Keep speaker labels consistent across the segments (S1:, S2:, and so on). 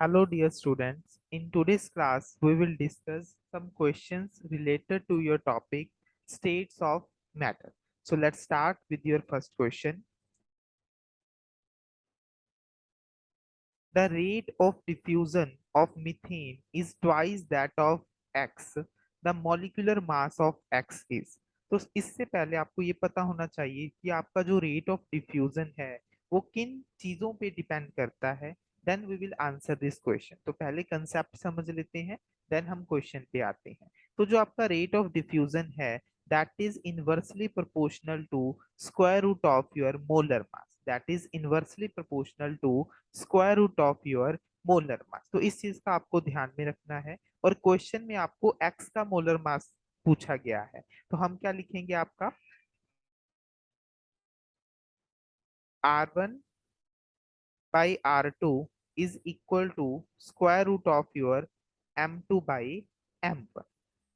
S1: Hello, dear students. In today's class, we will discuss some questions related to your topic, states of matter. So, let's start with your first question. The rate of diffusion of methane is twice that of X. The molecular mass of X is. तो इससे पहले आपको ये पता होना चाहिए कि आपका जो रेट ऑफ डिफ्यूजन है वो किन चीजों पे डिपेंड करता है. Then we will answer this question. तो पहले कंसेप्ट समझ लेते हैं, देन हम क्वेश्चन पे आते हैं. तो जो आपका रेट ऑफ डिफ्यूजन है that is inversely proportional to square root of your molar mass. That is inversely proportional to square root of your molar mass. तो इस चीज का आपको ध्यान में रखना है. और क्वेश्चन में आपको एक्स का मोलर मास पूछा गया है, तो हम क्या लिखेंगे आपका R1 by R2 is equal to square root of your M2 by M1.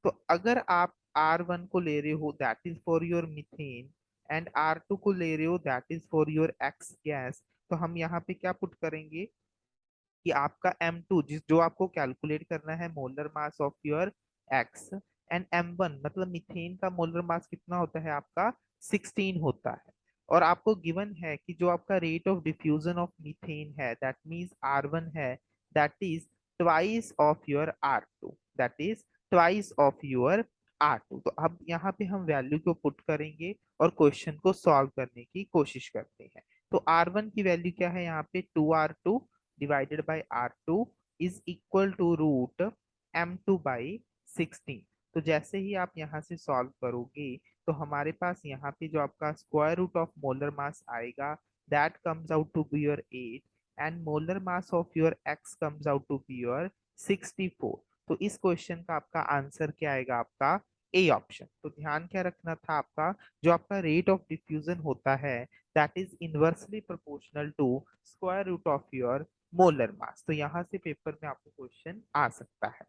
S1: तो अगर आप R1 को ले रहे हो that is for your methane and R2 को ले रहे हो that is for your x gas, तो हम यहाँ पे क्या पुट करेंगे कि आपका M2 जो आपको कैलकुलेट करना है molar mass of your x, and M1 मतलब मीथेन का मोलर मास कितना होता है आपका 16 होता है. और आपको गिवन है कि जो आपका rate of diffusion of methane है दैट मींस R1 है, that is twice of your R2, that is twice of your R2. तो अब यहाँ पे हम वैल्यू को पुट करेंगे और क्वेश्चन को सॉल्व करने की कोशिश करते हैं. तो R1 की वैल्यू क्या है यहाँ पे 2R2 divided by R2 is equal to root M2 by 16. तो जैसे ही आप यहाँ से सॉल्व करोगे तो हमारे पास यहाँ पे जो आपका square root of molar mass आएगा that comes out to be your 8 and molar mass of your x comes out to be your 64. तो इस क्वेश्चन का आपका आंसर क्या आएगा आपका ए ऑप्शन. तो ध्यान क्या रखना था आपका, जो आपका रेट ऑफ डिफ्यूजन होता है that is inversely proportional to square root of your molar mass. तो यहां से पेपर में आपको क्वेश्चन आ सकता है.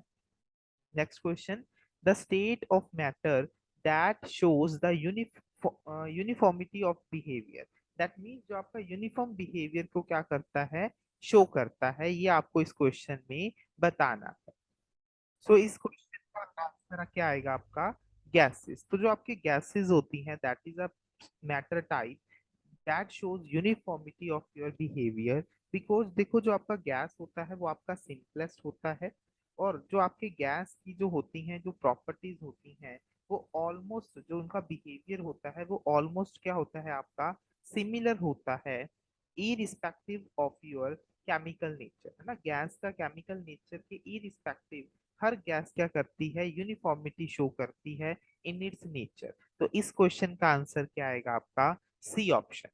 S1: Next question. The state of matter that shows the uniformity of behaviour. That means जो आपका यूनिफॉर्म बिहेवियर को क्या करता है, शो करता है, ये आपको इस क्वेश्चन में बताना है. सो इस क्वेश्चन का आंसर क्या आएगा आपका गैसेस. तो जो आपकी गैसेस होती हैं that is a matter type that shows uniformity of your behavior. Because देखो जो आपका गैस होता है वो आपका सिंपलेस्ट होता है, और जो आपके गैस की जो होती हैं जो प्रॉपर्टीज होती हैं वो ऑलमोस्ट जो उनका बिहेवियर होता है वो ऑलमोस्ट क्या होता है आपका सिमिलर होता है, irrespective of your chemical nature, है ना. गैस का केमिकल नेचर के इरिस्पेक्टिव हर गैस क्या करती है, यूनिफॉर्मिटी शो करती है इन इट्स नेचर. तो इस क्वेश्चन का आंसर क्या आएगा आपका C option.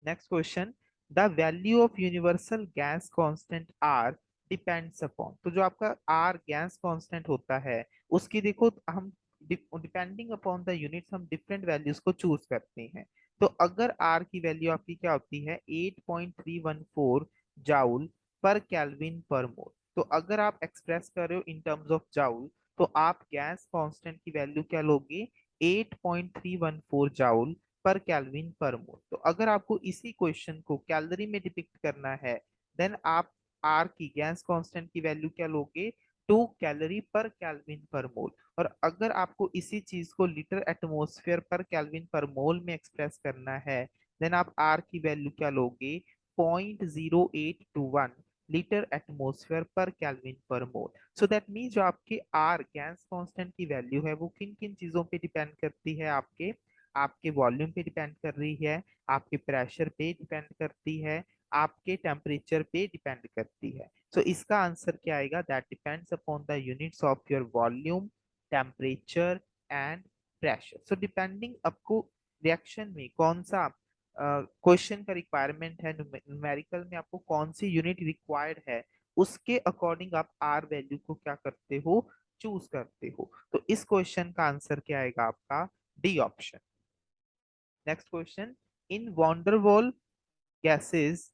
S1: Next question. The value of universal gas constant R depends upon. तो जो आपका आर गैस कांस्टेंट होता है उसकी देखो हम डिपेंडिंग अपॉन द यूनिट्स हम डिफरेंट वैल्यूज को चूज करते हैं. तो अगर आर की वैल्यू आपकी क्या होती है 8.314 जाउल पर केल्विन पर मोल. तो अगर आप एक्सप्रेस कर रहे हो इन टर्म्स ऑफ जाउल तो आप गैस कांस्टेंट की वैल्यू क्या लोगे 8.314 जाउल पर केल्विन पर मोल. तो अगर आपको इसी क्वेश्चन को कैलोरी में डिपिक्ट करना है देन आप आर की गैस कांस्टेंट की वैल्यू क्या लोगे 2 कैलोरी पर केल्विन पर मोल. और अगर आपको इसी चीज को लीटर एटमोसफेयर पर केल्विन पर मोल में एक्सप्रेस करना है देन आप आर की वैल्यू क्या लोगे 0.0821 लीटर एटमोसफेयर पर केल्विन पर मोल. सो दैट मीन जो आपके आर गैस कांस्टेंट की वैल्यू है वो किन किन चीजों पे डिपेंड करती है, आपके आपके वॉल्यूम पे डिपेंड कर रही है, आपके प्रेशर पे डिपेंड करती है, आपके टेम्परेचर पे डिपेंड करती है. सो इसका आंसर क्या आएगा, that depends upon the units of your volume, temperature and pressure. So depending आपको रिएक्शन में कौन सा क्वेश्चन का रिक्वायरमेंट है, न्यूमेरिकल में आपको कौन सी यूनिट रिक्वायर्ड है उसके अकॉर्डिंग आप आर वैल्यू को क्या करते हो, चूज करते हो. तो इस क्वेश्चन का आंसर क्या आएगा आपका D option. Next question. In van der Waal gases,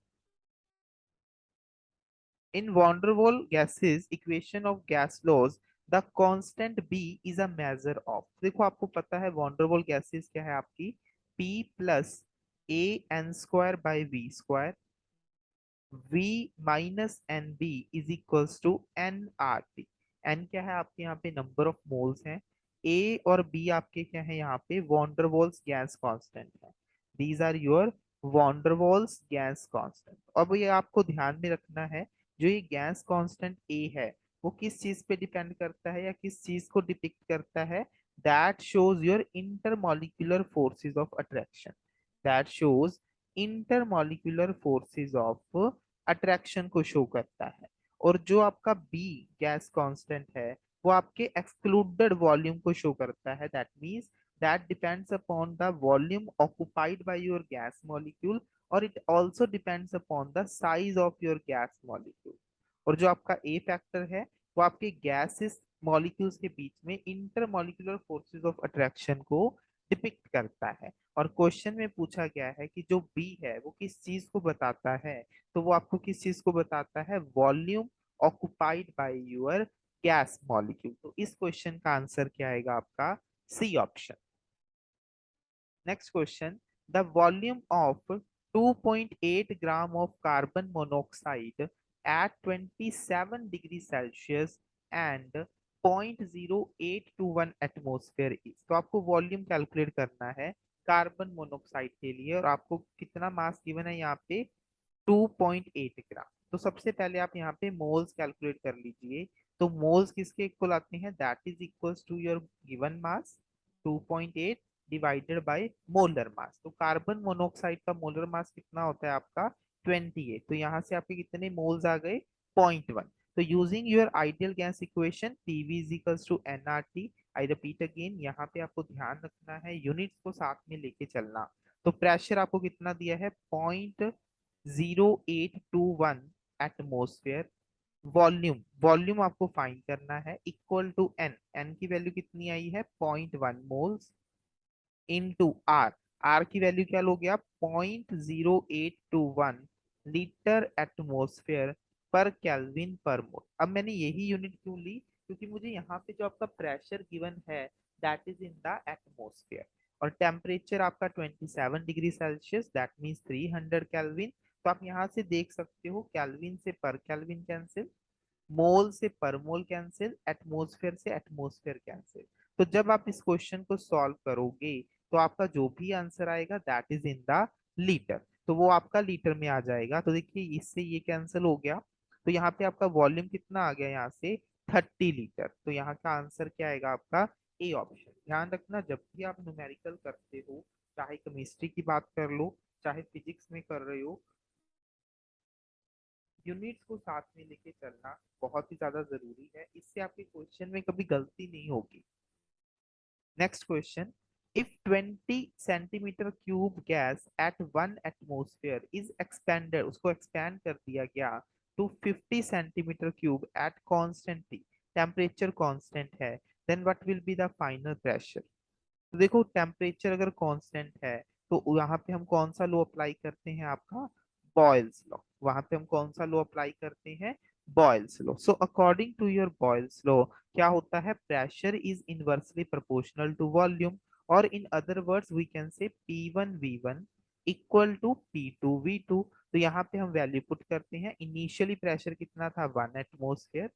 S1: in van der Waal gases equation of gas laws, the constant B is a measure of. देखो आपको पता है van der Waal gases क्या है आपकी P plus a n square by v square V minus N B is equals to N R T. N क्या है आपके यहाँ पे नंबर ऑफ मोल्स हैं, ए और बी आपके क्या है यहाँ पे वॉन्डरवॉल्स गैस कांस्टेंट है। These are your van der Waals gas constant. अब ये आपको ध्यान में रखना है, जो ये गैस कांस्टेंट ए है वो किस चीज पे डिपेंड करता है या किस चीज को डिपिक्ट करता है, that shows your intermolecular forces of attraction. That shows intermolecular forces of attraction को शो करता है। और जो आपका बी गैस कांस्टेंट है वो आपके एक्सक्लूडेड वॉल्यूम को शो करता है। That means that depends upon the volume occupied by your gas molecule, or it also depends upon the size of your gas molecule। और जो आपका ए फैक्टर है वो आपके गैसेस मॉलिक्यूल्स के बीच में इंटरमॉलिक्यूलर फोर्सेस ऑफ अट्रैक्शन को डिपिक्ट करता है। और क्वेश्चन में पूछा गया है कि जो बी है वो किस चीज को बताता है, तो वो आपको किस चीज को बताता है, volume occupied by your gas molecule. तो इस क्वेश्चन का आंसर क्या आएगा आपका, C option. Next question. The volume of 2.8 gram of carbon monoxide at 27 degrees Celsius and 0.0821 atmosphere is. तो आपको वॉल्यूम कैलकुलेट करना है कार्बन मोनोक्साइड के लिए, और आपको कितना मास गिवन है यहाँ पे 2.8 ग्राम। तो सबसे पहले आप यहाँ पे मोल्स कैलकुलेट कर लीजिए। तो मोल्स किसके इक्वल आते हैं, that is equals to your given mass 2.8 divided by molar mass. तो कार्बन मोनोऑक्साइड का मोलर मास कितना होता है आपका 28। तो यहाँ से आपके कितने मोल्स आ गए 0.1। तो using your ideal gas equation PV is equals to NRT. I repeat again, यहाँ पे आपको ध्यान रखना है यूनिट्स को साथ में लेके चलना। तो प्रेशर आपको कितना दिया है 0.0821 एटमोस्फेयर। वॉल्यूम वॉल्यूम आपको फाइंड करना है इक्वल टू एन। एन की वैल्यू कितनी आई है 0.1 मोल्स इंटू आर। आर की वैल्यू क्या लोगे आप 0.0821 लीटर एटमोस्फेयर पर केल्विन पर मोल। अब मैंने यही यूनिट क्यों ली, क्योंकि मुझे यहाँ पे जो आपका प्रेशर गिवन है that is in the atmosphere, और टेम्परेचर आपका 27 degree Celsius that means 300 kelvin. तो आप यहाँ से देख सकते हो केल्विन से पर केल्विन कैंसिल, मोल से पर मोल कैंसिल, एटमॉस्फेयर से एटमॉस्फेयर कैंसिल। तो जब आप इस क्वेश्चन को सॉल्व करोगे तो आपका जो भी आंसर आएगा that is in the litre. तो वो आपका लीटर में आ जाएगा। तो देखिए इससे ये कैंसिल हो गया। तो यहाँ पे आपका वॉल्यूम कितना आ गया यहाँ से 30 लीटर। तो यहाँ का आंसर क्या आएगा आपका ए ऑप्शन। ध्यान रखना जब भी आप न्यूमेरिकल करते हो, चाहे केमिस्ट्री की बात कर लो चाहे फिजिक्स में कर रहे हो, यूनिट्स को साथ में लेके चलना बहुत ही ज्यादा जरूरी है। इससे आपके क्वेश्चन में कभी गलती नहीं होगी। Next question. If 20 centimetre cube gas at 1 atmosphere is expanded, उसको एक्सपैंड कर दिया गया to 50 centimetre cube at constant T, temperature constant है, then what will be the final pressure. तो देखो टेम्परेचर अगर कांस्टेंट है तो यहाँ पे हम कौन सा लॉ अप्लाई करते हैं आपका बॉयल्स लॉ। वहां पे हम कौन सा लॉ अप्लाई करते हैं Boyle's law. So according to your Boyle's law क्या होता है, pressure is inversely proportional to volume, और in other words we can say P1V1 equal to P2V2। तो यहाँ पे हम वैल्यू पुट करते हैं। इनिशियली प्रेशर कितना था 1 एटमोस्फेयर,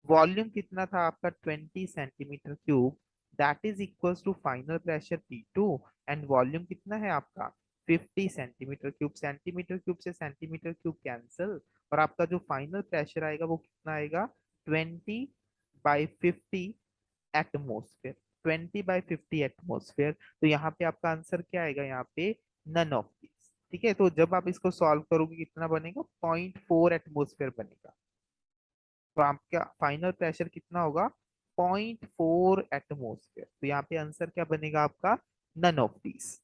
S1: वॉल्यूम कितना था आपका 20 centimetre cube, that is equals to final pressure P2, and volume कितना है आपका 50 सेंटीमीटर क्यूब। सेंटीमीटर क्यूब से सेंटीमीटर क्यूब कैंसिल, और आपका जो फाइनल प्रेशर आएगा वो कितना आएगा 20/50 एटमोस्फेयर। 20/50 एटमोस्फेयर। तो यहाँ पे आपका आंसर क्या आएगा यहाँ पे नन ऑफ दिस। ठीक है, तो जब आप इसको सॉल्व करोगे कितना बनेगा 0.4 एटमोस्फेयर बनेगा। तो आपका फाइनल प्रेशर कितना होगा 0.4 एटमोस्फेयर। तो यहाँ पे आंसर क्या बनेगा आपका none of these.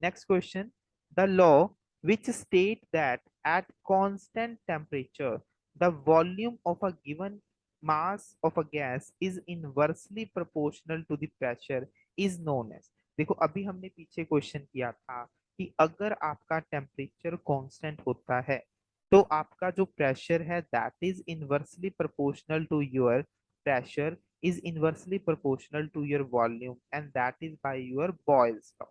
S1: Next question. The law which state that at constant temperature the volume of a given mass of a gas is inversely proportional to the pressure is known as। देखो अभी हमने पीछे question किया था कि अगर आपका temperature constant होता है तो आपका जो प्रेशर है that is inversely proportional to your pressure is inversely proportional to your volume, and that is by your Boyle's law.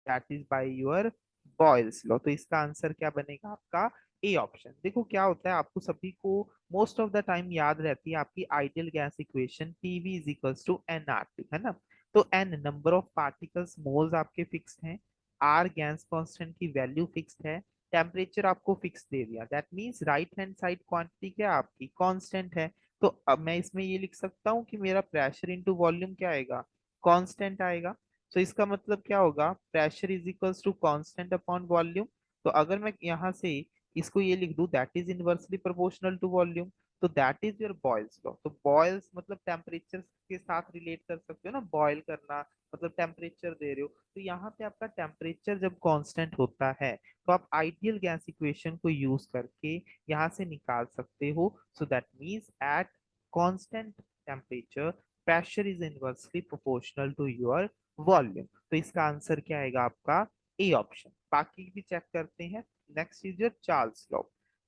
S1: That is by your Boyle's law. तो इसका आंसर क्या बनेगा आपका? A option. देखो क्या होता है, आपको सभी को मोस्ट ऑफ द टाइम याद रहती है आपकी ideal gas equation, PV is equals to N R T, है ना। तो N number of particles moles आपके फिक्स्ड हैं, आर गैस कांस्टेंट की वैल्यू फिक्स्ड है, टेम्परेचर आपको फिक्स दे दिया, that means right hand side quantity क्या है आपकी? कांस्टेंट है। तो अब मैं इसमें ये लिख सकता हूँ कि मेरा प्रेशर इनटू वॉल्यूम क्या आएगा? कांस्टेंट आएगा। तो इसका मतलब क्या होगा? Pressure is equals to constant upon volume. तो अगर मैं यहाँ से इसको ये लिख दूं, that is inversely proportional to volume, तो that is your Boyle's law. तो बॉयल्स मतलब टेम्परेचर के साथ रिलेट कर सकते हो ना, बॉयल करना मतलब टेम्परेचर दे रहे हो। तो यहाँ पे आपका टेम्परेचर जब कांस्टेंट होता है तो आप आइडियल गैस इक्वेशन को यूज करके यहाँ से निकाल सकते हो। So that means at constant temperature pressure is inversely proportional to your volume. तो इसका आंसर क्या आएगा आपका? A option. बाकी भी चेक करते हैं। Next is your Charles law.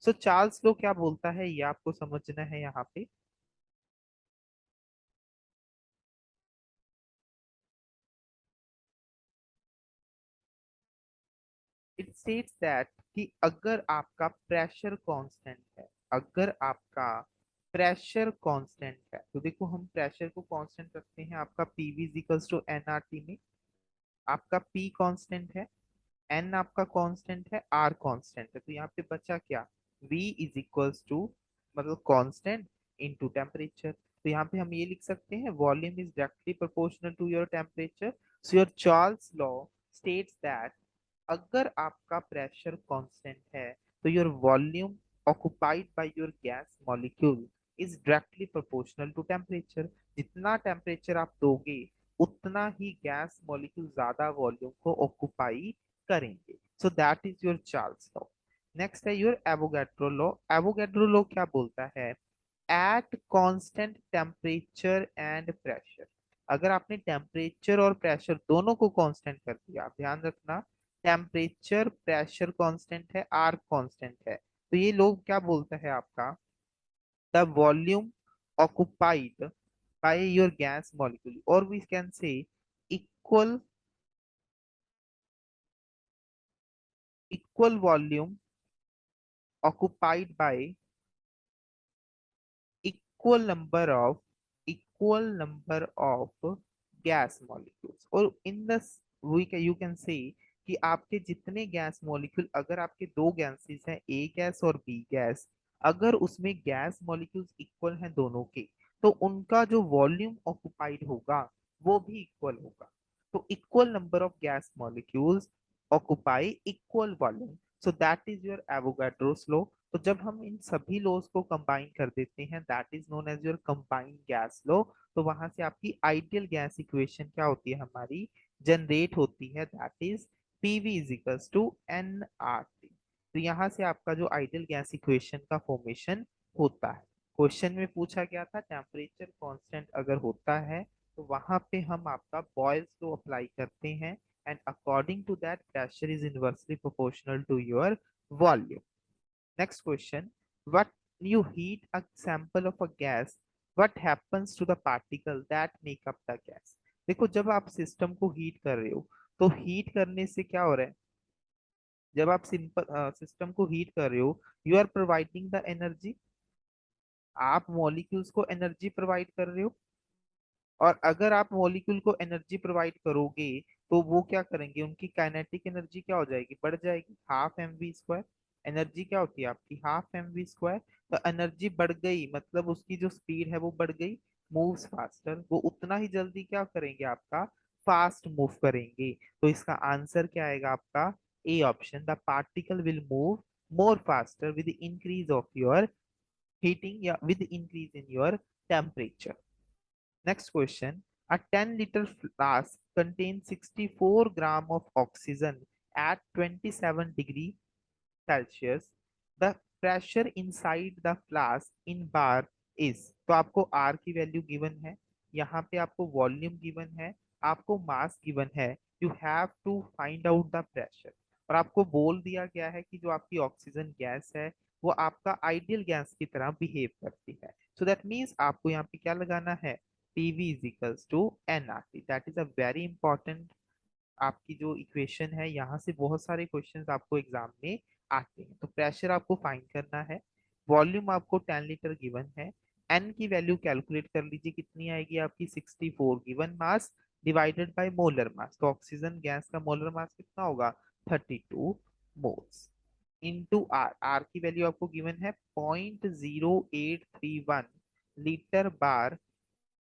S1: So Charles law क्या बोलता है ये आपको समझना है यहाँ पे। इट स्टेट्स दैट कि अगर आपका प्रेशर कांस्टेंट है, अगर आपका प्रेशर कांस्टेंट है, तो देखो हम प्रेशर को कांस्टेंट रखते हैं आपका पीवी इक्वल्स टू एनआरटी में। आपका पी कांस्टेंट है, एन आपका कांस्टेंट है, आर कांस्टेंट है, तो यहाँ पे बचा क्या? V इज इक्वल्स टू मतलब कांस्टेंट इनटू टेम्परेचर। तो यहाँ पे हम ये लिख सकते हैं volume is directly proportional to your temperature. So your Charles law states that अगर आपका प्रेशर कांस्टेंट है तो your volume occupied by your gas molecule is directly proportional to temperature. जितना टेम्परेचर आप दोगे उतना ही गैस मॉलिक्यूल ज्यादा वॉल्यूम को ऑक्युपाई करेंगे। So that is your Charles law. Next है your Avogadro law. Avogadro law क्या बोलता है? At constant temperature and pressure. अगर आपने टेम्परेचर और प्रेशर दोनों को कांस्टेंट कर दिया, ध्यान रखना टेम्परेचर प्रेशर कांस्टेंट है, आर कांस्टेंट है, तो ये लोग क्या बोलता है आपका? The volume occupied by your gas molecule, और we can say equal equal volume occupied by equal number of equal number of gas molecules, और in this we can you can say कि आपके जितने गैस मॉलिक्यूल, अगर आपके दो gases हैं ए gas और बी गैस, अगर उसमें गैस मॉलिक्यूल्स इक्वल हैं दोनों के, तो उनका जो वॉल्यूम ऑक्युपाइड होगा वो भी इक्वल होगा। तो equal number of gas molecules occupy equal volume. So that is your Avogadro's law. तो जब हम इन सभी लॉज को कंबाइन कर देते हैं, that is known as your combined gas law. तो वहां से आपकी आइडियल गैस इक्वेशन क्या होती है हमारी? जनरेट होती है, that is PV is equals to N R T. तो यहाँ से आपका जो आइडियल गैस इक्वेशन का फॉर्मेशन होता है। क्वेश्चन में पूछा गया था टेम्परेचर कांस्टेंट अगर होता है तो वहां पे हम आपका बॉयल्स लॉ अप्लाई करते हैं, and according to that pressure is inversely proportional to your volume. Next question. What you heat a sample of a gas, what happens to the particle that make up the gas? देखो जब आप system को heat कर रहे हो, तो heat करने से क्या हो रहा है? जब आप सिंपल सिस्टम को हीट कर रहे हो, you are providing the energy. आप मॉलिक्यूल्स को एनर्जी प्रोवाइड कर रहे हो, और अगर आप मॉलिक्यूल को एनर्जी प्रोवाइड करोगे तो वो क्या करेंगे? उनकी काइनेटिक एनर्जी क्या हो जाएगी? बढ़ जाएगी, half M V square. Energy क्या होती है आपकी? Half M V square. तो एनर्जी बढ़ गई मतलब उसकी जो स्पीड है वो बढ़ गई, मूव्स फास्टर, वो उतना ही जल्दी क्या करेंगे आपका? फास्ट मूव करेंगे। तो इसका आंसर क्या आएगा आपका? A option. The particle will move more faster with increase of your heating या with increase in your temperature. Next question. A 10-liter flask contains 64 gram of oxygen at 27 degree Celsius. The pressure inside the flask in bar is, तो आपको R की value given है, यहाँ पे आपको volume given है, आपको मास गिवन है। You have to find out the pressure, और आपको बोल दिया गया है कि जो आपकी ऑक्सीजन गैस है वो आपका आइडियल गैस की तरह बिहेव करती है। सो दैट मीन्स आपको यहाँ पे क्या लगाना है? PV is equals to nRT. That is a very important आपकी जो इक्वेशन है यहाँ से बहुत सारे क्वेश्चंस आपको एग्जाम में आते हैं। तो प्रेशर आपको फाइंड करना है, वॉल्यूम आपको 10 लीटर गिवन है, एन की वैल्यू कैलकुलेट कर लीजिए कितनी आएगी आपकी 64 given mass divided by molar mass. तो ऑक्सीजन गैस का मोलर मास कितना होगा 32 मोल्स इंटू आर। आर की वैल्यू आपको गिवन है 0.0831 लीटर बार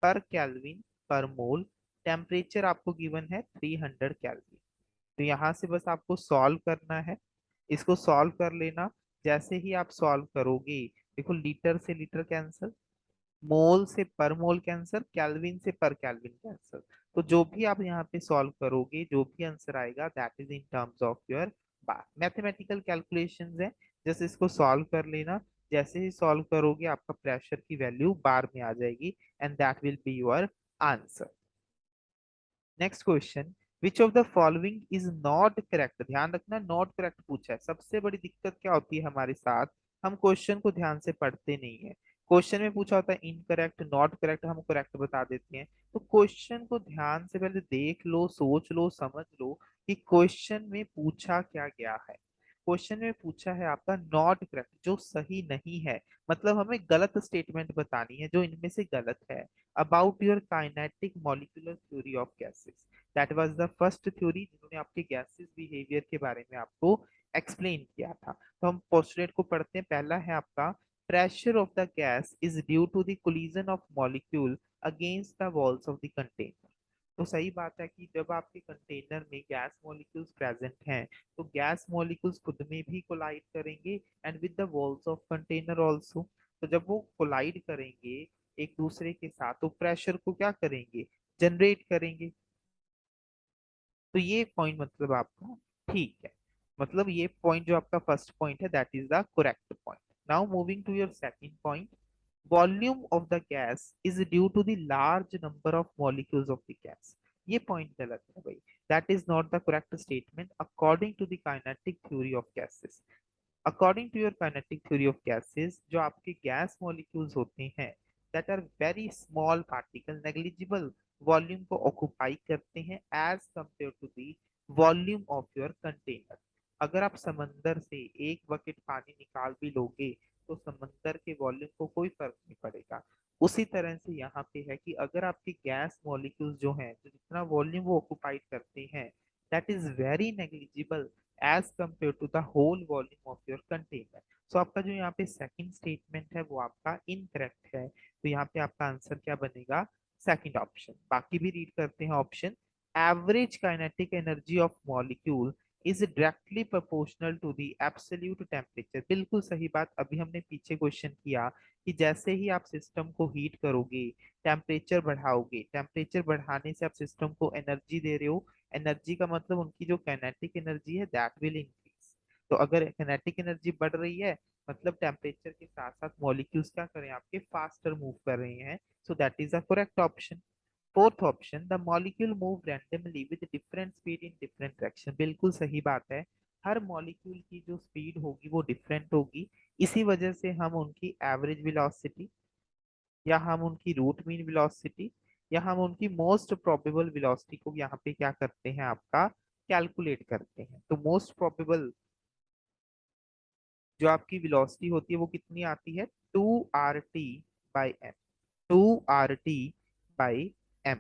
S1: पर केल्विन पर मोल। टेम्परेचर आपको गिवन है 300 केल्विन। तो यहाँ से बस आपको सॉल्व करना है, इसको सॉल्व कर लेना। जैसे ही आप सॉल्व करोगे, देखो लीटर से लीटर कैंसिल, मोल से पर मोल कैंसर, कैल्विन से पर कैल्विन कैंसर। तो जो भी आप यहाँ पे सॉल्व करोगे, जो भी आंसर आएगा that is in terms of your bar. Mathematical calculations है, जैसे इसको सॉल्व कर लेना। जैसे ही सॉल्व करोगे आपका प्रेशर की वैल्यू बार में आ जाएगी and that will be your answer. Next question, which of the following is not correct. ध्यान रखना नॉट करेक्ट पूछा है। सबसे बड़ी दिक्कत क्या होती है हमारे साथ, हम क्वेश्चन को ध्यान से पढ़ते नहीं है। क्वेश्चन में पूछा होता है इनकरेक्ट नॉट करेक्ट, हम करेक्ट बता देते हैं। तो क्वेश्चन को ध्यान से पहले देख लो, सोच लो, समझ लो कि क्वेश्चन में पूछा क्या गया है। क्वेश्चन में पूछा है आपका नॉट करेक्ट, जो सही नहीं है, मतलब हमें गलत स्टेटमेंट बतानी है जो इनमें से गलत है। About your kinetic molecular theory of gases, that was the first theory जिन्होंने आपके गैसेस बिहेवियर के बारे में आपको एक्सप्लेन किया था। तो हम पोस्टुलेट को पढ़ते हैं। पहला है आपका, pressure of the gas is due to the collision of molecule against the walls of the container. तो सही बात है कि जब आपके कंटेनर में गैस मॉलिक्यूल्स प्रेजेंट हैं, तो गैस मॉलिक्यूल्स खुद में भी कोलाइड करेंगे and with the walls of container also. तो जब वो कोलाइड करेंगे एक दूसरे के साथ, तो प्रेशर को क्या करेंगे, जनरेट करेंगे। तो ये पॉइंट मतलब आपका ठीक है, मतलब ये पॉइंट जो आपका फर्स्ट पॉइंट है that is the correct point. Now moving to your second point, volume of the gas is due to the large number of molecules of the gas. ये पॉइंट गलत है भाई, that is not the correct statement according to the kinetic theory of gases. According to your kinetic theory of gases, जो आपके gas molecules होते हैं that are very small particle, negligible volume को occupy करते हैं as compare to the volume of your container. अगर आप समंदर से एक बकेट पानी निकाल भी लोगे तो समंदर के वॉल्यूम को कोई फर्क नहीं पड़ेगा। उसी तरह से यहाँ पे है कि अगर आपके गैस मॉलिक्यूल्स जो हैं, जो जितना वॉल्यूम वो ऑक्युपाइड करते हैं that is very negligible as compare to the whole volume of your container. So आपका जो यहाँ पे सेकंड स्टेटमेंट है वो आपका इनकरेक्ट है। तो यहाँ पे आपका आंसर क्या बनेगा, सेकंड ऑप्शन। बाकी भी रीड करते हैं option, average kinetic energy of molecule is directly proportional to the absolute temperature. बिल्कुल सही बात, अभी हमने पीछे क्वेश्चन किया कि जैसे ही आप सिस्टम को हीट करोगे, टेम्परेचर बढ़ाओगे, टेम्परेचर बढ़ाने से आप सिस्टम को एनर्जी दे रहे हो। एनर्जी का मतलब उनकी जो काइनेटिक एनर्जी है दैट विल इंक्रीज। तो अगर काइनेटिक एनर्जी बढ़ रही है, मतलब टेम्परेचर के साथ साथ मॉलिक्यूल्स क्या कर रहे हैं आपके, फास्टर मूव कर रहे हैं। सो that is the correct option. Fourth option, the molecule move randomly with different speed in different direction. बिल्कुल सही बात है, हर मॉलिक्यूल की जो स्पीड होगी वो डिफरेंट होगी। इसी वजह से हम उनकी एवरेज वेलोसिटी, या हम उनकी रूट मीन वेलोसिटी, या हम उनकी मोस्ट प्रोबेबल वेलोसिटी को यहाँ पे क्या करते हैं आपका कैलकुलेट करते हैं। तो मोस्ट प्रोबेबल जो आपकी वेलोसिटी होती है वो कितनी आती है, 2 RT/m, 2 RT/m।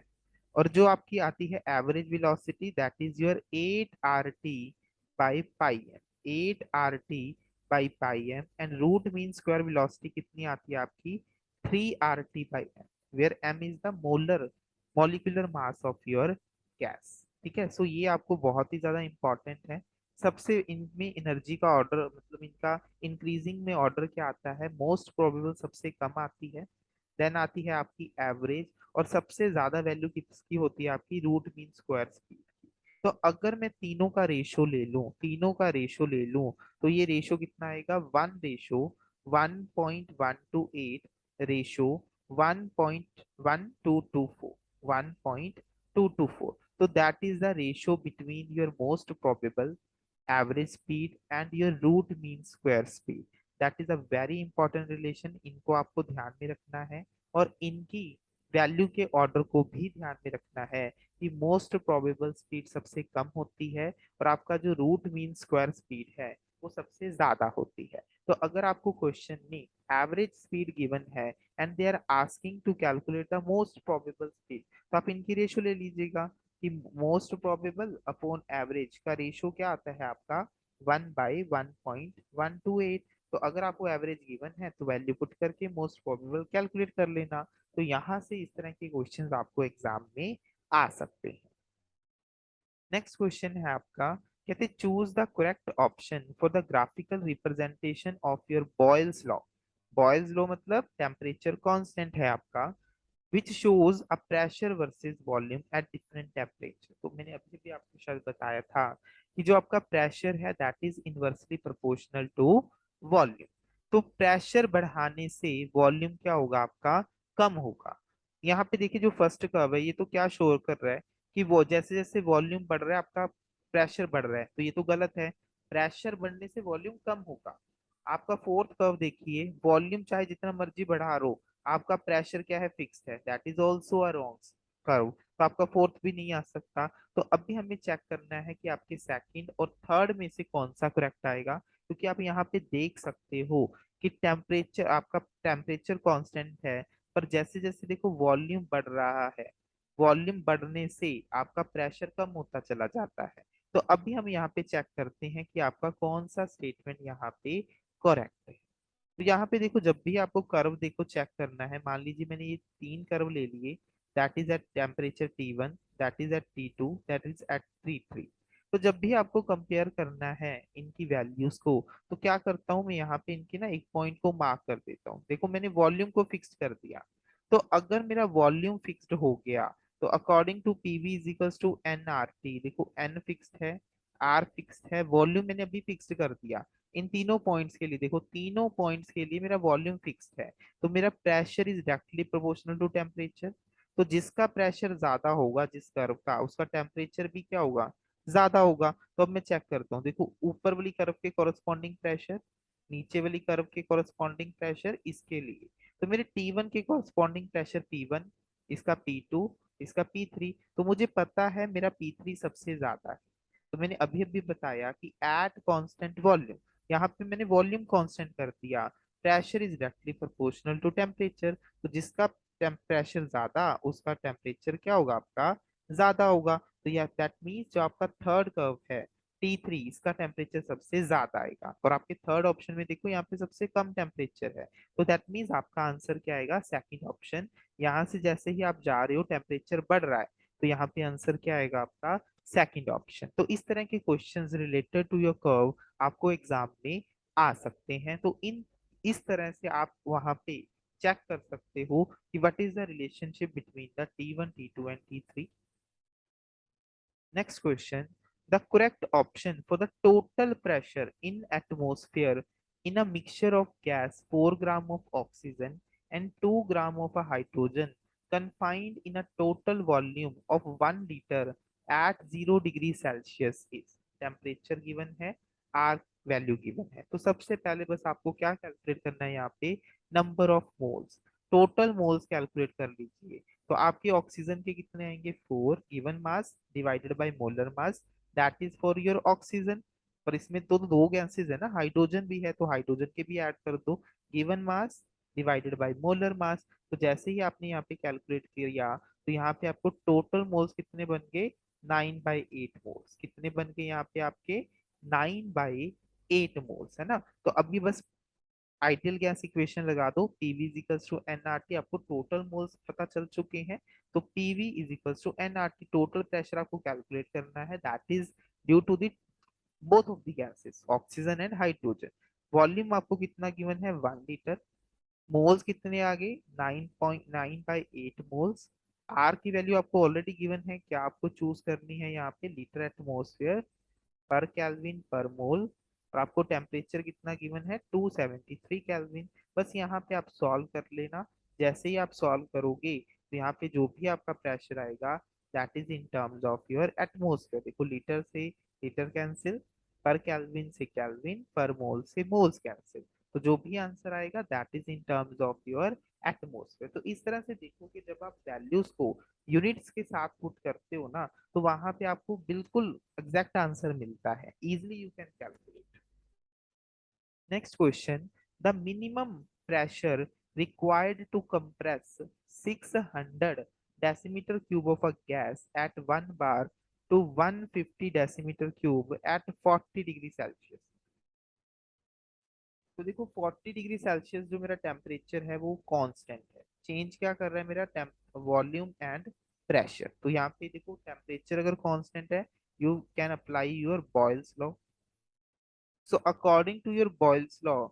S1: और जो आपकी आती है average velocity that is your 8 RT/πm, 8 RT/πm। And root mean square velocity कितनी आती है आपकी, 3 RT/m, where m is the molar molecular mass of your gas. ठीक है, सो ये आपको बहुत ही ज्यादा इंपॉर्टेंट है। सबसे इनमें एनर्जी का ऑर्डर, मतलब इनका इंक्रीजिंग में ऑर्डर क्या आता है, मोस्ट प्रोबेबल सबसे कम आती है, देन आती है आपकी एवरेज, और सबसे ज्यादा वैल्यू किसकी होती है आपकी, रूट मीन स्क्वायर स्पीड की। तो अगर मैं तीनों का रेशो ले लूं, तीनों का रेशो ले लूं, तो ये रेशो कितना आएगा, 1:1.128 रेशो 1.1224, 1.224। तो that is the ratio between your most probable, average speed and your root mean square speed. That is a very important relation, इनको आपको ध्यान में रखना है और इनकी वैल्यू के ऑर्डर को भी ध्यान में रखना है कि मोस्ट प्रोबेबल स्पीड सबसे कम होती है और आपका जो रूट मीन स्क्वायर स्पीड है वो सबसे ज्यादा होती है। तो अगर आपको क्वेश्चन में एवरेज स्पीड गिवन है and they are asking to calculate the most probable speed, तो आप इनकी रेशो ले लीजिएगा कि मोस्ट प्रोबेबल अपॉन एवरेज का रेशो क्या आता है आपका 1/1.128। तो अगर आपको एवरेज गिवन है तो वैल्यू पुट करके मोस्ट प्रोबेबल कैलकुलेट कर लेना। तो यहाँ से इस तरह के क्वेश्चंस आपको एग्जाम में आ सकते हैं। नेक्स्ट क्वेश्चन है आपका, कहते choose the correct option for the graphical representation of your Boyle's law. Boyle's law मतलब टेम्परेचर कांस्टेंट है आपका, which shows a pressure versus volume at different temperature। तो मैंने अभी भी आपको शायद बताया था कि जो आपका प्रेशर है that is inversely proportional to volume. तो प्रेशर बढ़ाने से वॉल्यूम क्या होगा आपका, कम होगा। यहाँ पे देखिए जो फर्स्ट कर्व है ये तो क्या शो कर रहा है कि वो जैसे जैसे वॉल्यूम बढ़ रहा है आपका प्रेशर बढ़ रहा है, तो ये तो गलत है। प्रेशर बढ़ने से वॉल्यूम कम होगा। आपका फोर्थ कर्व देखिए, वॉल्यूम चाहे जितना मर्जी बढ़ा रो, आपका प्रेशर क्या है, फिक्स्ड है, that is also a wrong curve. तो आपका फोर्थ भी नहीं आ सकता। तो अभी हमें चेक करना है कि आपके सेकंड और थर्ड में से कौन सा करेक्ट आएगा, क्योंकि आप यहाँ पे देख सकते हो कि टेम्परेचर आपका टेम्परेचर कांस्टेंट है, पर जैसे जैसे देखो वॉल्यूम बढ़ रहा है, वॉल्यूम बढ़ने से आपका प्रेशर कम होता चला जाता है। तो अभी हम यहाँ पे चेक करते हैं कि आपका कौन सा स्टेटमेंट यहाँ पे करेक्ट है। तो यहाँ पे देखो जब भी आपको कर्व देखो चेक करना है, मान लीजिए मैंने ये तीन कर्व ले लिए, that is at temperature T1, that is at T2, that is at T3। तो जब भी आपको कंपेयर करना है इनकी वैल्यूज को, तो क्या करता हूँ मैं यहाँ पे इनकी ना एक पॉइंट को मार्क कर देता हूँ। देखो मैंने वॉल्यूम को फिक्स कर दिया। तो अगर मेरा वॉल्यूम फिक्स्ड हो गया तो according to PV is equals to N R T. देखो एन फिक्स्ड है, आर फिक्स्ड है, वॉल्यूम मैंने अभी फिक्स्ड कर दिया। इन तीनों पॉइंट्स के लिए देखो, तीनों पॉइंट्स के लिए मेरा वॉल्यूम फिक्स्ड है, तो मेरा pressure is directly proportional to temperature. तो जिसका प्रेशर ज्यादा होगा जिस कर्व का, उसका टेम्परेचर भी क्या होगा, ज्यादा होगा। तो अब मैं चेक करता हूँ, देखो ऊपर वाली कर्व के कॉरेस्पॉन्डिंग प्रेशर, नीचे वाली कर्व के कॉरेस्पॉन्डिंग प्रेशर इसके लिए। तो मेरे T1 के कॉरेस्पॉन्डिंग प्रेशर P1, इसका P2, इसका P3। तो मुझे पता है मेरा P3 सबसे ज्यादा है। तो मैंने अभी अभी बताया कि एट कांस्टेंट वॉल्यूम, यहाँ पे मैंने वॉल्यूम कांस्टेंट कर दिया, pressure is directly proportional to temperature. तो जिसका प्रेशर ज्यादा उसका टेम्परेचर क्या होगा आपका, ज्यादा होगा। तो यह दैट मीन्स जो आपका थर्ड कर्व है T3, इसका टेम्परेचर सबसे ज्यादा आएगा। और आपके थर्ड ऑप्शन में देखो यहाँ पे सबसे कम टेम्परेचर है, तो दैट मीन्स आपका आंसर क्या आएगा, सेकंड ऑप्शन। यहाँ से जैसे ही आप जा रहे हो टेम्परेचर बढ़ रहा है, तो यहाँ पे आंसर क्या आएगा आपका, सेकंड ऑप्शन। तो इस तरह के questions related to your curve आपको एग्जाम में आ सकते हैं। तो इन इस तरह से आप वहां पे चेक कर सकते हो कि what is the relationship between the T1, T2 and T3। Next question. The correct option for the total pressure in atmosphere in a mixture of gas 4 gram of oxygen and 2 gram of a hydrogen confined in a total volume of 1 liter at 0 degree Celsius is। Temperature given है, R value given है। तो सबसे पहले बस आपको क्या calculate करना है, यहाँ पे number of moles, total moles calculate कर लीजिए। तो आपके ऑक्सीजन के कितने आएंगे, 4 given mass divided by molar mass, that is for your oxygen. पर इसमें तो दो गैसेस है ना, हाइड्रोजन भी है, तो हाइड्रोजन के भी ऐड कर दो, given mass divided by molar mass. तो जैसे ही आपने यहाँ पे कैलकुलेट किया, तो यहाँ पे आपको टोटल मोल्स कितने बन गए, 9/8 मोल्स। कितने बन गए यहाँ पे आपके, 9/8 मोल्स, है ना। तो अभी बस आइडियल गैस इक्वेशन लगा दो, PV is equals to NRT. आपको टोटल मोल्स पता चल चुके हैं, तो PV is equals to NRT. Total pressure आपको कैलकुलेट करना है, that is due to the both of the gases oxygen and hydrogen. Volume आपको कितना गिवन है, 1 लीटर। मोल्स कितने आ गए, 9.9/8 मोल्स। आर की वैल्यू आपको ऑलरेडी गिवन है, क्या आपको चूज करनी है यहाँ पे, लीटर एटमोसफेयर पर केल्विन पर मोल। और आपको टेम्परेचर कितना गिवन है, 273 केल्विन। बस यहाँ पे आप सॉल्व कर लेना। जैसे ही आप सॉल्व करोगे तो यहाँ पे जो भी आपका प्रेशर आएगा that is in terms of your atmosphere. देखो लीटर से लीटर कैंसिल, पर केल्विन से केल्विन, पर मोल से मोल्स कैंसिल। तो जो भी आंसर आएगा that is in terms of your atmosphere. तो इस तरह से देखो कि जब आप वैल्यूज को यूनिट्स के साथ पुट करते हो ना, तो वहां पे आपको बिल्कुल एग्जैक्ट आंसर मिलता है, easily you can calculate. Next question, the minimum pressure required to compress 600 decimeter cube of a gas at 1 bar to 150 decimeter cube at 40 degree Celsius. तो देखो 40 डिग्री सेल्सियस जो मेरा टेम्परेचर है वो कांस्टेंट है, change क्या कर रहा है मेरा वॉल्यूम एंड प्रेशर। तो यहाँ पे देखो टेम्परेचर अगर कांस्टेंट है, you can apply your Boyle's law. So according to your Boyle's law,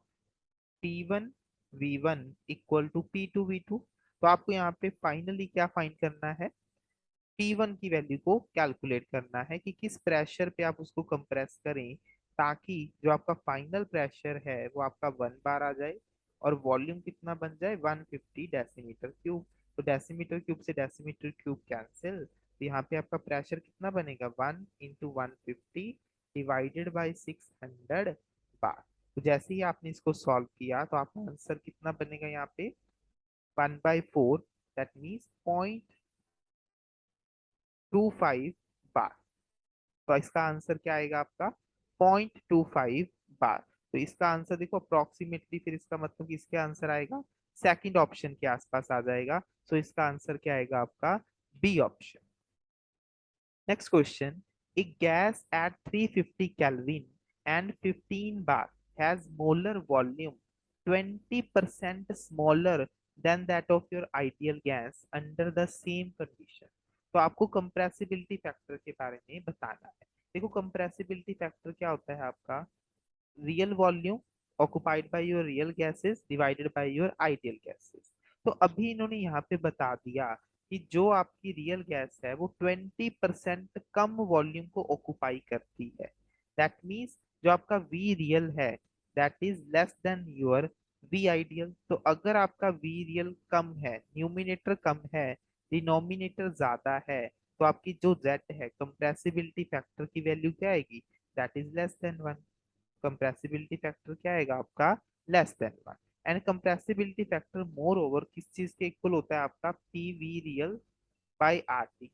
S1: P1 V1 equal to P2 V2। तो आपको यहाँ पे फाइनली क्या फाइंड करना है, P1 की वैल्यू को कैलकुलेट करना है कि किस प्रेशर पे आप उसको कंप्रेस करें ताकि जो आपका फाइनल प्रेशर है वो आपका 1 बार आ जाए और वॉल्यूम कितना बन जाए 150 डेसीमीटर क्यूब। तो डेसीमीटर क्यूब से डेसीमीटर क्यूब कैंसिल, तो यहाँ पे आपका प्रेशर कितना बनेगा 1 × 150 डिवाइडेड बाई 600 बार। तो जैसे ही आपने इसको सॉल्व किया तो आपका आंसर कितना बनेगा यहाँ पे 1/4, दैट मीन्स 0.25 बार। तो इसका आंसर क्या आएगा आपका 0.25 बार। तो इसका आंसर देखो अप्रोक्सीमेटली, फिर इसका मतलब कि इसका आंसर आएगा सेकंड ऑप्शन के आसपास आ जाएगा। तो इसका आंसर क्या आएगा आपका B option. Next question, a gas at 350 Kelvin and 15 bar has molar volume 20% smaller than that of your ideal gas under the same condition। तो आपको कंप्रेसिबिलिटी फैक्टर के बारे में बताना है। देखो कंप्रेसिबिलिटी फैक्टर क्या होता है आपका, real volume occupied by your real gases divided by your ideal gases. तो अभी इन्होंने यहाँ पे बता दिया कि जो आपकी रियल गैस है वो 20% कम वॉल्यूम को ऑक्युपाई करती है। दैट मीन्स जो आपका वी रियल है that is less than your V ideal. तो अगर आपका वी रियल कम है, न्यूमिनेटर कम है, डिनोमिनेटर ज्यादा है, तो आपकी जो जेड है कंप्रेसिबिलिटी फैक्टर की वैल्यू क्या आएगी, that is less then 1। Compressibility factor क्या आएगा आपका less than 1। And compressibility factor more over किस चीज के इक्वल होता है आपका PV real by R T,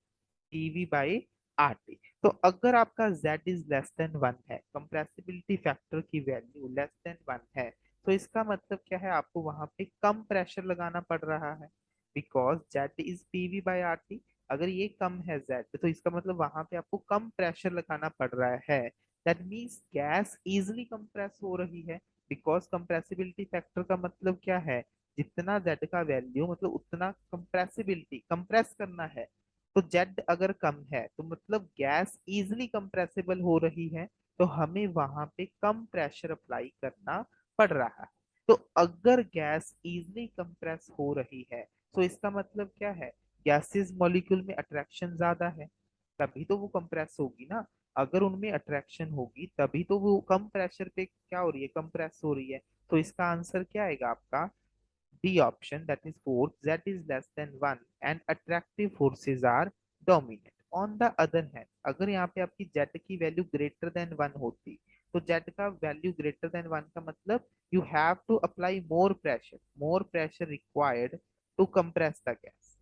S1: PV by are T. तो अगर आपका z इज लेस देन 1 है, कंप्रेसिबिलिटी फैक्टर की वैल्यू लेस देन 1 है, तो इसका मतलब क्या है, आपको वहां पे कम प्रेशर लगाना पड़ रहा है because z is PV by R T. अगर ये कम है z, तो इसका मतलब वहां पे आपको कम प्रेशर लगाना पड़ रहा है। That means gas easily compress हो रही है बिकॉज कंप्रेसिबिलिटी फैक्टर का मतलब क्या है, जितना z का वैल्यू मतलब उतना कंप्रेसिबिलिटी कंप्रेस करना है। तो जेड अगर कम है तो मतलब गैस इजिली कंप्रेसिबल हो रही है, तो हमें वहां पे कम प्रेशर अप्लाई करना पड़ रहा है। तो अगर गैस इजिली कंप्रेस हो रही है तो इसका मतलब क्या है, गैसेस मॉलिक्यूल में अट्रैक्शन ज्यादा है, तभी तो वो कंप्रेस होगी ना। अगर उनमें अट्रैक्शन होगी तभी तो वो कम प्रेशर पे क्या हो रही है, कंप्रेस हो रही है। तो इसका आंसर क्या आएगा आपका D option, that is force z is less than 1 and attractive forces are dominant। On the other hand, अगर यहाँ पे आपकी z की वैल्यू ग्रेटर देन 1 होती, तो z का वैल्यू ग्रेटर देन 1 का मतलब you have to apply more pressure required to compress the gas,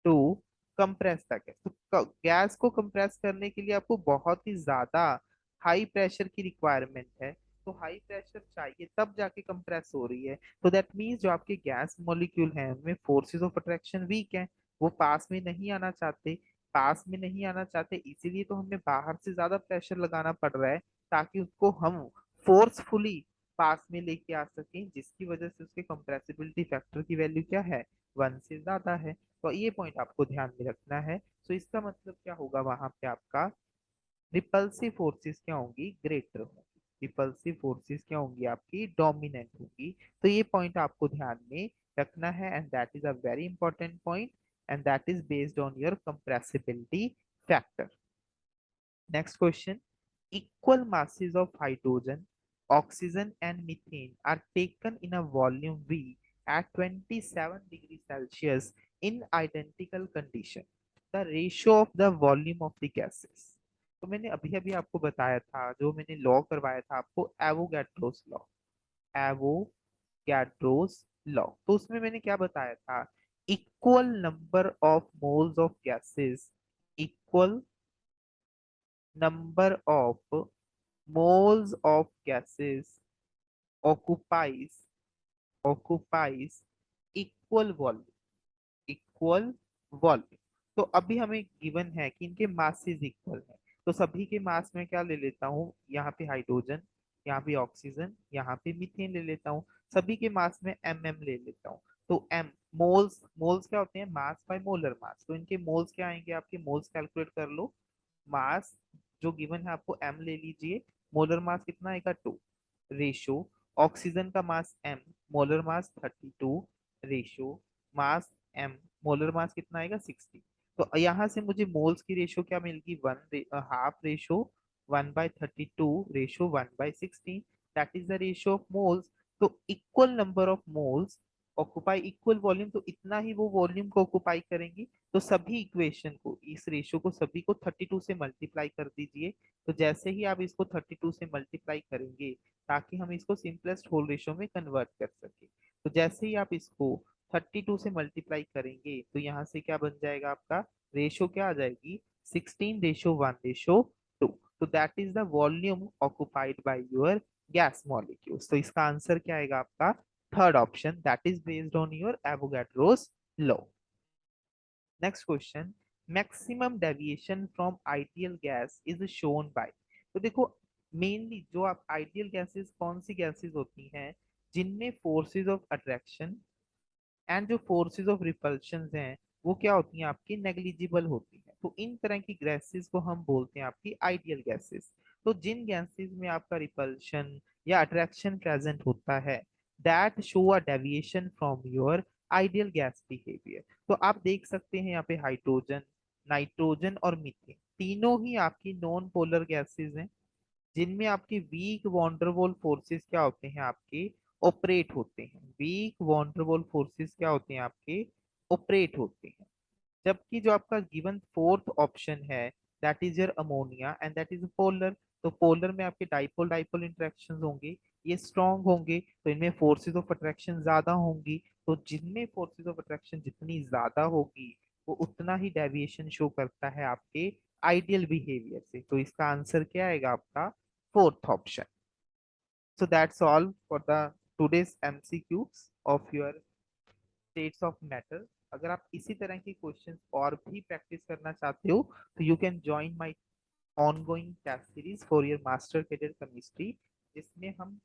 S1: to compress the gas. तो गैस को कंप्रेस करने के लिए आपको बहुत ही ज्यादा हाई प्रेशर की रिक्वायरमेंट है। तो हाई प्रेशर चाहिए तब जाके कंप्रेस हो रही है। तो दैट मीन्स जो आपके गैस मॉलिक्यूल हैं उनमें फोर्सेस ऑफ अट्रैक्शन वीक है, वो पास में नहीं आना चाहते। पास में नहीं आना चाहते इसीलिए तो हमें बाहर से ज्यादा प्रेशर लगाना पड़ रहा है ताकि उसको हम फोर्सफुली पास में लेके आ सकें, जिसकी वजह से उसके कंप्रेसिबिलिटी फैक्टर की वैल्यू क्या है 1 से ज्यादा है। तो ये पॉइंट आपको ध्यान में रखना है। तो इसका मतलब क्या होगा, वहां पे आपका रिपल्सिव फोर्सेस क्या होंगी, ग्रेटर होंगी, रिपल्सिव फोर्सेस क्या होंगी आपकी डोमिनेंट होंगी। तो ये पॉइंट आपको ध्यान में रखना है and that is a very important point and that is based on your compressibility factor. Next question, equal masses of hydrogen, oxygen and methane are taken in a volume V at 27 degrees Celsius in identical condition। The ratio of the volume of the gases। तो मैंने अभी अभी आपको बताया था, जो मैंने law करवाया था आपको एवोगैड्रोस लॉ। Avogadro's law. तो उसमें मैंने क्या बताया था, equal number of moles of gases, equal number of moles of gases occupies occupies equal volume, equal volume. तो अभी हमें गिवन है कि इनके मासेस इक्वल है, तो सभी के मास में क्या ले लेता हूँ, यहाँ पे हाइड्रोजन, यहाँ पे ऑक्सीजन, यहाँ पे मीथेन ले लेता हूँ, सभी के मास में एम एम ले लेता हूँ। तो एम, मोल्स, मोल्स क्या होते हैं, मास बाय मोलर मास, तो इनके मोल्स क्या आएंगे, आपके मोल्स कैलकुलेट कर लो। मास जो गिवन है आपको एम ले लीजिए, मोलर मास कितना आएगा 2, रेशो ऑक्सीजन का मास एम, मोलर मास 32, रेशो मास एम, मोलर मास कितना आएगा 60। तो यहाँ से मुझे मोल्स की रेशो क्या मिलेगी, one half ratio 1/32 ratio 1/16, that is the ratio of moles. तो equal number of moles occupy equal volume, तो इतना ही वो वॉल्यूम को ऑक्युपाई करेंगी। तो सभी इक्वेशन को, इस रेशो को सभी को 32 से मल्टीप्लाई कर दीजिए। तो जैसे ही आप इसको 32 से मल्टीप्लाई करेंगे, ताकि हम इसको सिंपलेस्ट होल रेशो में कन्वर्ट कर सके, तो जैसे ही आप इसको 32 से मल्टीप्लाई करेंगे, तो यहाँ से क्या बन जाएगा आपका, रेशो क्या आ जाएगी, 16:1:2। तो that is the volume occupied by your gas molecules. तो इसका आंसर क्या आएगा आपका, third option, that is based on your Avogadro's law. Next question, maximum deviation from ideal gas is shown by. तो देखो, मेनली जो आप आइडियल गैसेस, कौन सी गैसेस होती हैं जिनमें फोर्सेस ऑफ अट्रैक्शन एंड जो फोर्सेस ऑफ रिपल्शन हैं वो क्या होती हैं, आपकी नेग्लिजिबल होती हैं। तो इन तरह की गैसेस को हम बोलते हैं आपकी आइडियल गैसेस। तो जिन गैसेस में आपका रिपल्शन या अट्रैक्शन प्रेजेंट होता है, that show a deviation from your ideal gas behaviour. तो आप देख सकते हैं यहाँ पे हाइड्रोजन, नाइट्रोजन और मीथेन, तीनों ही आपकी नॉन पोलर गैसेस हैं, जिनमें आपके वीक वॉन्डरवॉल फोर्सेस क्या होते हैं, आपके ऑपरेट होते हैं। वीक वॉन्डरवॉल फोर्सेस क्या होते हैं, आपके ऑपरेट होते हैं। जबकि जो आपका गिवन फोर्थ ऑप्शन है, that is your ammonia and that is polar. तो पोलर में आपके डाइपोल डाइपोल इंटरेक्शन होंगे, ये स्ट्रॉन्ग होंगे, तो इनमें फोर्सेस ऑफ अट्रैक्शन ज्यादा होंगी। तो जिनमें फोर्सेस ऑफ अट्रैक्शन जितनी ज्यादा होगी, वो उतना ही डेविएशन शो करता है आपके आइडियल बिहेवियर से। तो इसका आंसर क्या आएगा आपका, fourth option. So that's all for the today's MCQs of your states of matter. अगर आप इसी तरह के क्वेश्चंस और भी प्रैक्टिस करना चाहते हो, तो you can join my ongoing test series for your master cadet chemistry, जिसमें हम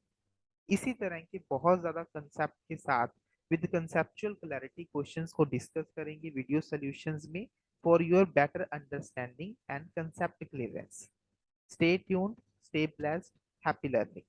S1: इसी तरह के बहुत ज्यादा कंसेप्ट के साथ विद कंसेप्चुअल क्लैरिटी क्वेश्चंस को डिस्कस करेंगे वीडियो सॉल्यूशंस में, for your better understanding and concept clearance. Stay tuned, stay blessed, happy learning.